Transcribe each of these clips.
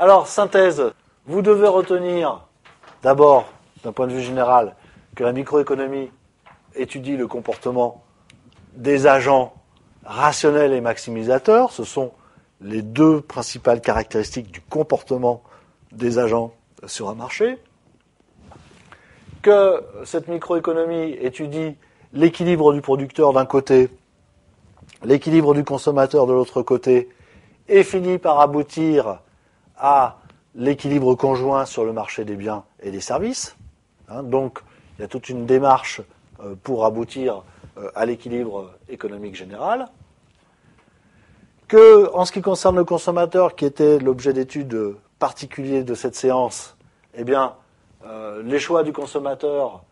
Alors, synthèse, vous devez retenir, d'abord, d'un point de vue général, que la microéconomie étudie le comportement des agents rationnels et maximisateurs. Ce sont les deux principales caractéristiques du comportement des agents sur un marché. Que cette microéconomie étudie l'équilibre du producteur d'un côté, l'équilibre du consommateur de l'autre côté, et finit par aboutir à l'équilibre conjoint sur le marché des biens et des services. Donc, il y a toute une démarche pour aboutir à l'équilibre économique général. Que, en ce qui concerne le consommateur, qui était l'objet d'étude particulier de cette séance, eh bien, les choix du consommateur,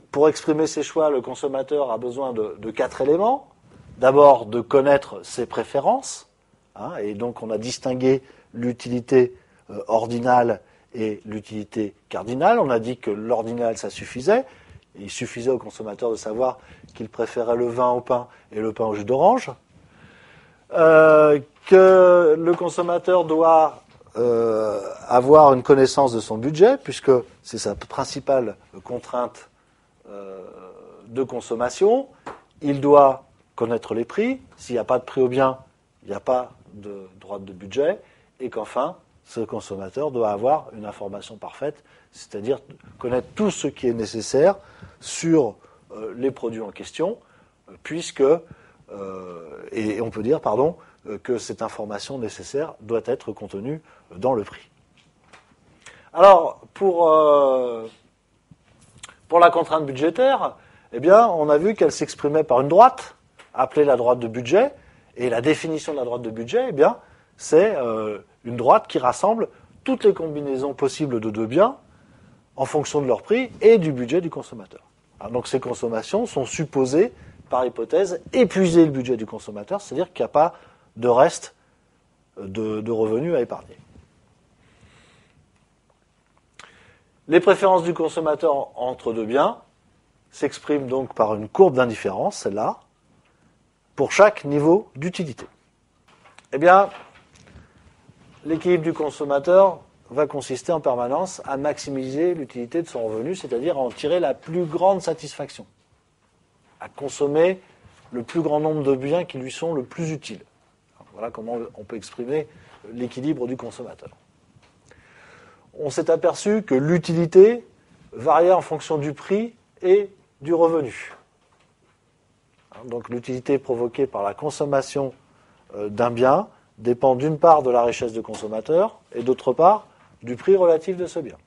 pour exprimer ses choix, le consommateur a besoin de 4 éléments. D'abord, de connaître ses préférences, et donc on a distingué l'utilité ordinale et l'utilité cardinale. On a dit que l'ordinal, ça suffisait. Il suffisait au consommateur de savoir qu'il préférait le vin au pain et le pain au jus d'orange. Que le consommateur doit avoir une connaissance de son budget, puisque c'est sa principale contrainte de consommation. Il doit connaître les prix. S'il n'y a pas de prix au bien, il n'y a pas de droite de budget. Et qu'enfin, ce consommateur doit avoir une information parfaite, c'est-à-dire connaître tout ce qui est nécessaire sur les produits en question, puisque, et on peut dire, que cette information nécessaire doit être contenue dans le prix. Alors, pour la contrainte budgétaire, eh bien, on a vu qu'elle s'exprimait par une droite, appelée la droite de budget, et la définition de la droite de budget, eh bien, c'est une droite qui rassemble toutes les combinaisons possibles de deux biens en fonction de leur prix et du budget du consommateur. Alors, donc ces consommations sont supposées, par hypothèse, épuiser le budget du consommateur, c'est-à-dire qu'il n'y a pas de reste de revenus à épargner. Les préférences du consommateur entre deux biens s'expriment donc par une courbe d'indifférence, celle-là, pour chaque niveau d'utilité. Eh bien, l'équilibre du consommateur va consister en permanence à maximiser l'utilité de son revenu, c'est-à-dire à en tirer la plus grande satisfaction, à consommer le plus grand nombre de biens qui lui sont le plus utiles. Alors, voilà comment on peut exprimer l'équilibre du consommateur. On s'est aperçu que l'utilité variait en fonction du prix et du revenu. Donc l'utilité provoquée par la consommation d'un bien dépend d'une part de la richesse du consommateur et d'autre part du prix relatif de ce bien.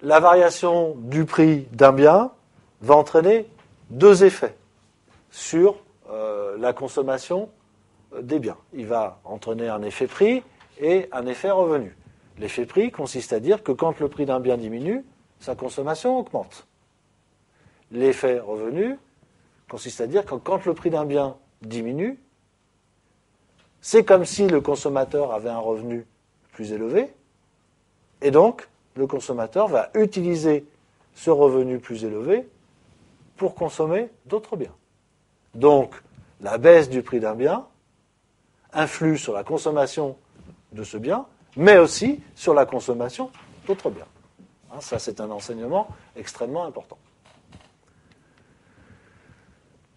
La variation du prix d'un bien va entraîner deux effets sur la consommation des biens. Il va entraîner un effet prix et un effet revenu. L'effet prix consiste à dire que quand le prix d'un bien diminue, sa consommation augmente. L'effet revenu consiste à dire que quand le prix d'un bien diminue, c'est comme si le consommateur avait un revenu plus élevé, et donc le consommateur va utiliser ce revenu plus élevé pour consommer d'autres biens. Donc, la baisse du prix d'un bien influe sur la consommation de ce bien, mais aussi sur la consommation d'autres biens. Ça, c'est un enseignement extrêmement important.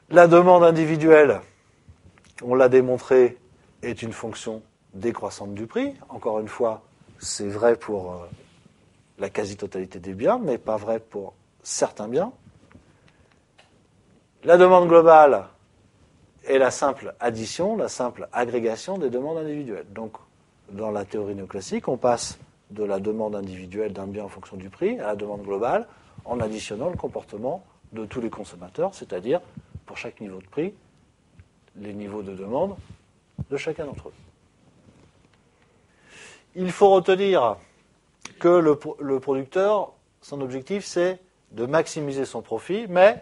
La demande individuelle, on l'a démontré, est une fonction décroissante du prix. Encore une fois, c'est vrai pour la quasi-totalité des biens, mais pas vrai pour certains biens. La demande globale est la simple addition, la simple agrégation des demandes individuelles. Donc, dans la théorie néoclassique, on passe de la demande individuelle d'un bien en fonction du prix à la demande globale en additionnant le comportement de tous les consommateurs, c'est-à-dire, pour chaque niveau de prix, les niveaux de demande de chacun d'entre eux. Il faut retenir que le producteur, son objectif, c'est de maximiser son profit, mais,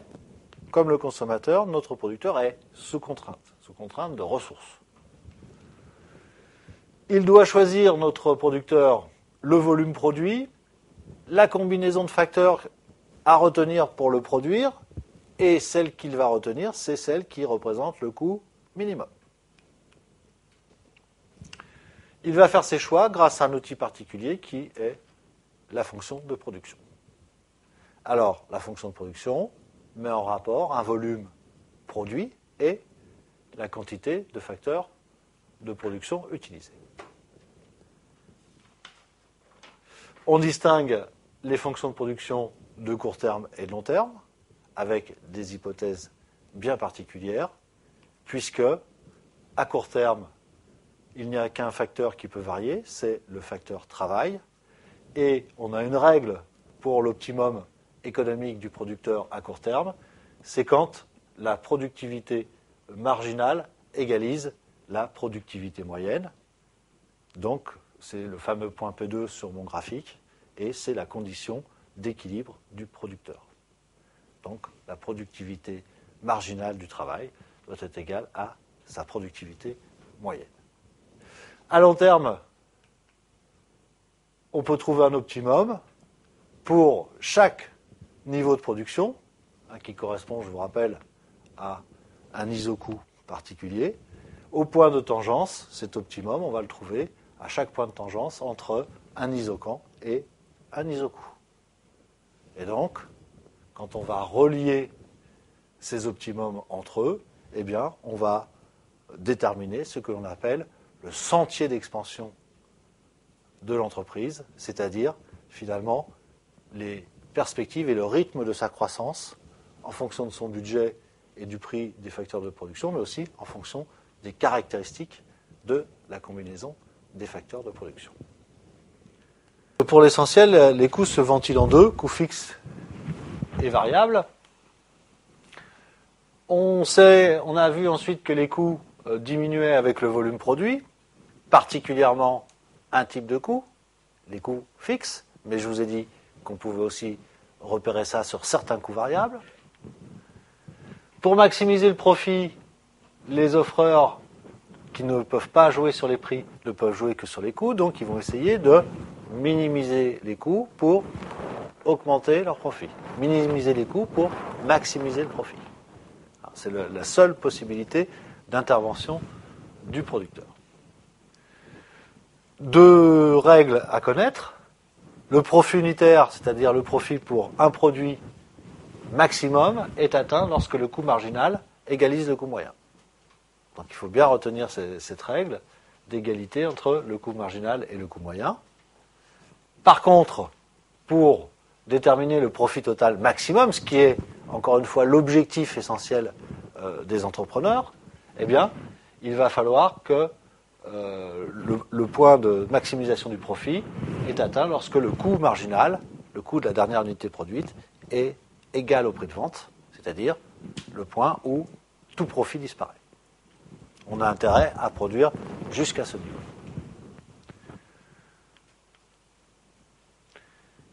comme le consommateur, notre producteur est sous contrainte de ressources. Il doit choisir, notre producteur, le volume produit, la combinaison de facteurs à retenir pour le produire, et celle qu'il va retenir, c'est celle qui représente le coût minimum. Il va faire ses choix grâce à un outil particulier qui est la fonction de production. Alors, la fonction de production met en rapport un volume produit et la quantité de facteurs de production utilisés. On distingue les fonctions de production de court terme et de long terme, avec des hypothèses bien particulières, puisque à court terme, il n'y a qu'un facteur qui peut varier, c'est le facteur travail, et on a une règle pour l'optimum économique du producteur à court terme, c'est quand la productivité marginale égalise la productivité moyenne. Donc, c'est le fameux point P2 sur mon graphique, et c'est la condition d'équilibre du producteur. Donc, la productivité marginale du travail doit être égale à sa productivité moyenne. À long terme, on peut trouver un optimum pour chaque niveau de production, qui correspond, je vous rappelle, à un isocoût particulier. Au point de tangence, cet optimum, on va le trouver à chaque point de tangence entre un isoquant et un isocoût. Et donc, quand on va relier ces optimums entre eux, eh bien, on va déterminer ce que l'on appelle le sentier d'expansion de l'entreprise, c'est-à-dire, finalement, les perspectives et le rythme de sa croissance en fonction de son budget et du prix des facteurs de production, mais aussi en fonction des caractéristiques de la combinaison des facteurs de production. Pour l'essentiel, les coûts se ventilent en deux, coûts fixes et variables. On a vu ensuite que les coûts diminuaient avec le volume produit, particulièrement un type de coût, les coûts fixes, mais je vous ai dit qu'on pouvait aussi repérer ça sur certains coûts variables. Pour maximiser le profit, les offreurs qui ne peuvent pas jouer sur les prix ne peuvent jouer que sur les coûts, donc ils vont essayer de minimiser les coûts pour augmenter leur profit. Minimiser les coûts pour maximiser le profit. C'est la seule possibilité d'intervention du producteur. Deux règles à connaître. Le profit unitaire, c'est-à-dire le profit pour un produit maximum, est atteint lorsque le coût marginal égalise le coût moyen. Donc il faut bien retenir cette règle d'égalité entre le coût marginal et le coût moyen. Par contre, pour déterminer le profit total maximum, ce qui est, encore une fois, l'objectif essentiel des entrepreneurs, eh bien, il va falloir que le point de maximisation du profit est atteint lorsque le coût marginal, le coût de la dernière unité produite, est égal au prix de vente, c'est-à-dire le point où tout profit disparaît. On a intérêt à produire jusqu'à ce niveau.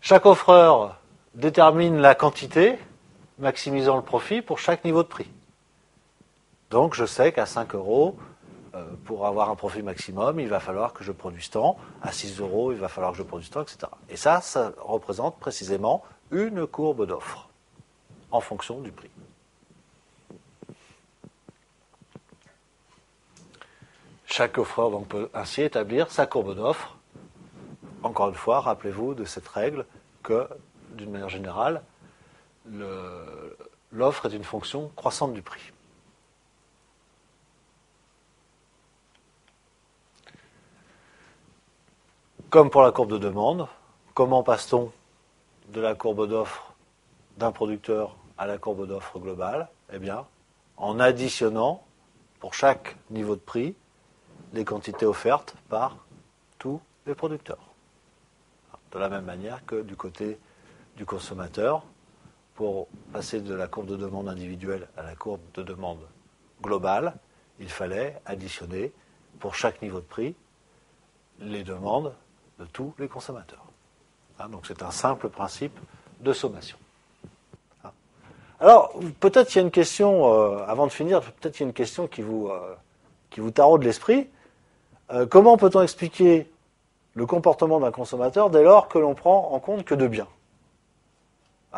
Chaque offreur détermine la quantité, maximisant le profit pour chaque niveau de prix. Donc je sais qu'à 5 €, pour avoir un profit maximum, il va falloir que je produise tant. À 6 €, il va falloir que je produise tant, etc. Et ça représente précisément une courbe d'offre en fonction du prix. Chaque offreur donc, peut ainsi établir sa courbe d'offre. Encore une fois, rappelez-vous de cette règle que, d'une manière générale, l'offre est une fonction croissante du prix. Comme pour la courbe de demande, comment passe-t-on de la courbe d'offre d'un producteur à la courbe d'offre globale? Eh bien, en additionnant, pour chaque niveau de prix, les quantités offertes par tous les producteurs. De la même manière que du côté du consommateur, pour passer de la courbe de demande individuelle à la courbe de demande globale, il fallait additionner, pour chaque niveau de prix, les demandes de tous les consommateurs. Donc c'est un simple principe de sommation. Alors, peut-être il y a une question, avant de finir, peut-être il y a une question qui vous taraude l'esprit. Comment peut-on expliquer le comportement d'un consommateur dès lors que l'on prend en compte que de biens?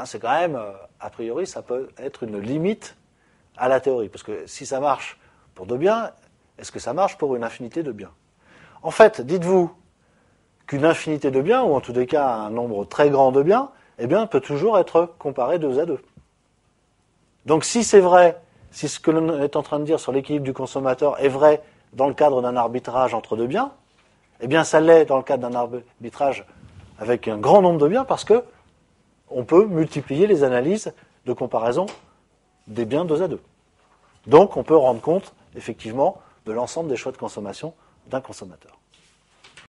C'est quand même, a priori, ça peut être une limite à la théorie. Parce que si ça marche pour 2 biens, est-ce que ça marche pour une infinité de biens? En fait, dites-vous qu'une infinité de biens, ou en tous les cas un nombre très grand de biens, eh bien, peut toujours être comparé 2 à 2. Donc si c'est vrai, si ce que l'on est en train de dire sur l'équilibre du consommateur est vrai dans le cadre d'un arbitrage entre 2 biens, eh bien ça l'est dans le cadre d'un arbitrage avec un grand nombre de biens parce que on peut multiplier les analyses de comparaison des biens 2 à 2. Donc on peut rendre compte effectivement de l'ensemble des choix de consommation d'un consommateur.